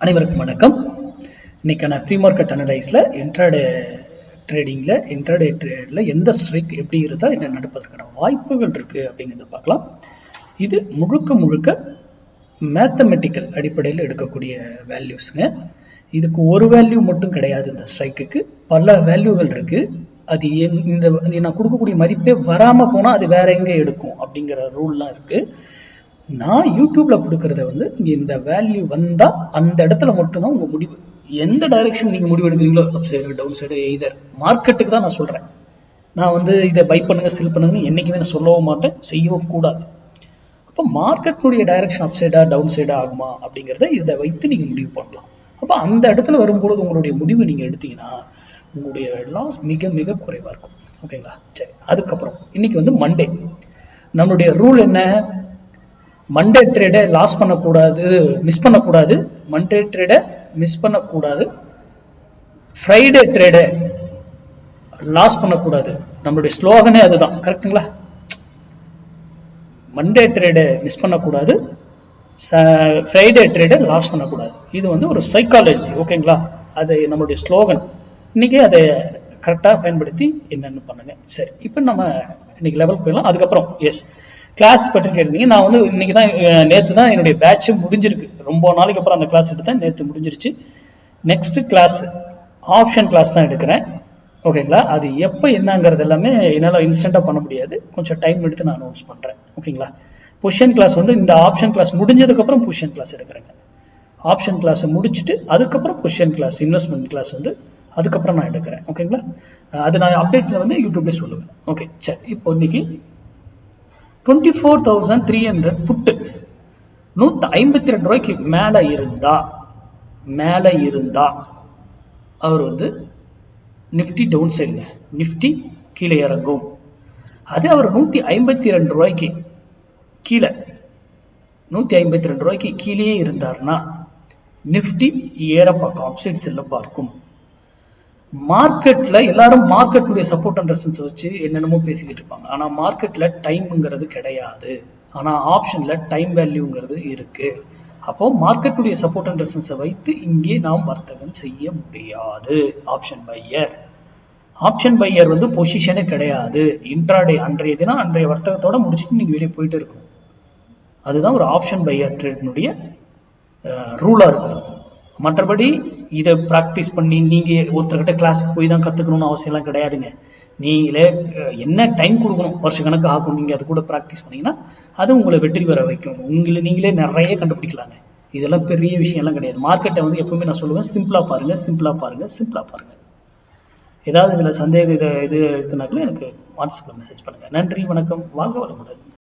அனைவருக்கும் வணக்கம். இன்னைக்கான ப்ரீ மார்க்கெட் அனலைஸில் இன்ட்ராடே ட்ரேடில் எந்த ஸ்ட்ரைக் எப்படி இருந்தால் என்ன நடப்பதற்கான வாய்ப்புகள் இருக்குது அப்படிங்கிறத பார்க்கலாம். இது முழுக்க மேத்தமெட்டிக்கல் அடிப்படையில் எடுக்கக்கூடிய வேல்யூஸுங்க. இதுக்கு ஒரு வேல்யூ மட்டும் கிடையாது. இந்த ஸ்ட்ரைக்குக்கு பல வேல்யூகள் இருக்குது. அது நான் கொடுக்கக்கூடிய மதிப்பே வராமல் போனால் அது வேற எங்கே எடுக்கும் அப்படிங்கிற ரூல்லாம் இருக்குது. நான் யூடியூப்ல கொடுக்கறத நீங்க இந்த வேல்யூ வந்தா அந்த இடத்துல மட்டும்தான் உங்க முடிவு. எந்த டைரக்ஷன் நீங்க முடிவு எடுக்கிறீங்களோ, up side down side either மார்க்கெட்டுக்கு தான் நான் சொல்றேன். நான் இதை பை பண்ணுங்க செல் பண்ணுங்கன்னு என்னைக்குமே நான் சொல்லவும் மாட்டேன், செய்யவும் கூடாது. அப்போ மார்க்கெட்டுடைய டைரக்ஷன் அப் சைடா டவுன் சைடா ஆகுமா அப்படிங்கிறத இதை வைத்து நீங்க முடிவு பண்ணலாம். அப்போ அந்த இடத்துல வரும்பொழுது உங்களுடைய முடிவு நீங்க எடுத்தீங்கன்னா உங்களுடைய லாஸ் மிக மிக குறைவா இருக்கும். ஓகேங்களா? சரி, அதுக்கப்புறம் இன்னைக்கு மண்டே. நம்மளுடைய ரூல் என்ன? மண்டே ட்ரேடை லாஸ் பண்ணக்கூடாது, மிஸ் பண்ணக்கூடாது. மண்டே ட்ரேடை மிஸ் பண்ணக்கூடாது. ஃப்ரைடே ட்ரேடை லாஸ் பண்ணக்கூடாது. நம்மளுடைய ஸ்லோகனே அதுதான். கரெக்டுங்களா? மண்டே ட்ரேடை மிஸ் பண்ணக்கூடாது, ஃப்ரைடே ட்ரேடை லாஸ் பண்ணக்கூடாது. இது ஒரு சைக்காலஜி. ஓகேங்களா? அது நம்மளுடைய ஸ்லோகன். இன்னைக்கு அதை கரெக்டாக பயன்படுத்தி என்னென்னு பண்ணுங்க. சரி, இப்போ நம்ம இன்னைக்கு லெவல் போயிடலாம். அதுக்கப்புறம் கிளாஸ் பற்றி கேட்டீங்க. நான் இன்னைக்கு தான், நேற்று தான் என்னுடைய பேட்ச் முடிஞ்சிருக்கு. ரொம்ப நாளைக்கு அப்புறம் அந்த கிளாஸ் எடுத்தேன். நேற்று முடிஞ்சிருச்சு. நெக்ஸ்ட் கிளாஸ் ஆப்ஷன் கிளாஸ் தான் எடுக்கிறேன். ஓகேங்களா? அது எப்போ என்னங்கிறது எல்லாமே என்னால் இன்ஸ்டண்ட்டாக பண்ண முடியாது. கொஞ்சம் டைம் எடுத்து நான் அனௌன்ஸ் பண்ணுறேன். ஓகேங்களா? பொசிஷன் கிளாஸ் இந்த ஆப்ஷன் கிளாஸ் முடிஞ்சதுக்கப்புறம் பொசிஷன் கிளாஸ் எடுக்கிறேங்க. ஆப்ஷன் கிளாஸை முடிச்சுட்டு அதுக்கப்புறம் பொசிஷன் கிளாஸ், இன்வெஸ்ட்மெண்ட் கிளாஸ் அதுக்கப்புறம் நான் எடுக்கிறேன். ஓகேங்களா? அது நான் அப்டேட்டில் யூடியூப்லேயே சொல்லுவேன். ஓகே, சரி. இப்போ இன்னைக்கு 24,300 புட்டு 152 ரூபாய்க்கு மேல இருந்தா அவர் நிப்டி டவுன் சைடுங்க, நிப்டி கீழே இறங்கும். அது அவர் 152 ரூபாய்க்கு கீழே 152 ரூபாய்க்கு கீழே இருந்தார்னா நிப்டி ஏற பார்க்கும், அப்சைட் செல்ல பார்க்கும். மார்க்கெட்ல எல்லாரும் மார்க்கெட்டுடைய சப்போர்ட் அண்ட் ரெசிஸ்டன்ஸ் வச்சு என்னென்னமோ பேசிக்கிட்டு இருப்பாங்க. ஆனா மார்க்கெட்ல டைம்ங்கிறது கிடையாது. ஆனா ஆப்ஷன்ல டைம் வேல்யூங்கிறது இருக்கு. அப்போ மார்க்கெட்டுடைய சப்போர்ட் அண்ட் ரெசிஸ்டன்ஸை வைத்து இங்கே நாம் வர்த்தகம் செய்ய முடியாது. ஆப்ஷன் பையர் பொசிஷனே கிடையாது. இன்ட்ராடே அன்றைய தினம் அன்றைய வர்த்தகத்தோட முடிச்சுட்டு நீங்க வெளியே போயிட்டு இருக்கணும். அதுதான் ஒரு ஆப்ஷன் பையர் ட்ரேடினுடைய ரூலா இருக்கணும். மற்றபடி இதை ப்ராக்டிஸ் பண்ணி நீங்க ஒருத்தர்கிட்ட கிளாஸுக்கு போய் தான் கத்துக்கணும்னு அவசியம் எல்லாம் கிடையாதுங்க. நீங்களே என்ன டைம் கொடுக்கணும், வருஷ கணக்கு ஆகும். நீங்க அது கூட ப்ராக்டிஸ் பண்ணீங்கன்னா அது உங்களை வெற்றி பெற வைக்கும். நீங்களே நிறைய கண்டுபிடிக்கலாங்க. இதெல்லாம் பெரிய விஷயம் எல்லாம் கிடையாது. மார்க்கெட்டை எப்பவுமே நான் சொல்லுவேன், சிம்பிளா பாருங்க. ஏதாவது இதுல சந்தேகம் இது இருக்குனாலும் எனக்கு வாட்ஸ்அப்ல மெசேஜ் பண்ணுங்க. நன்றி, வணக்கம், வாழ்க வளமுடன்.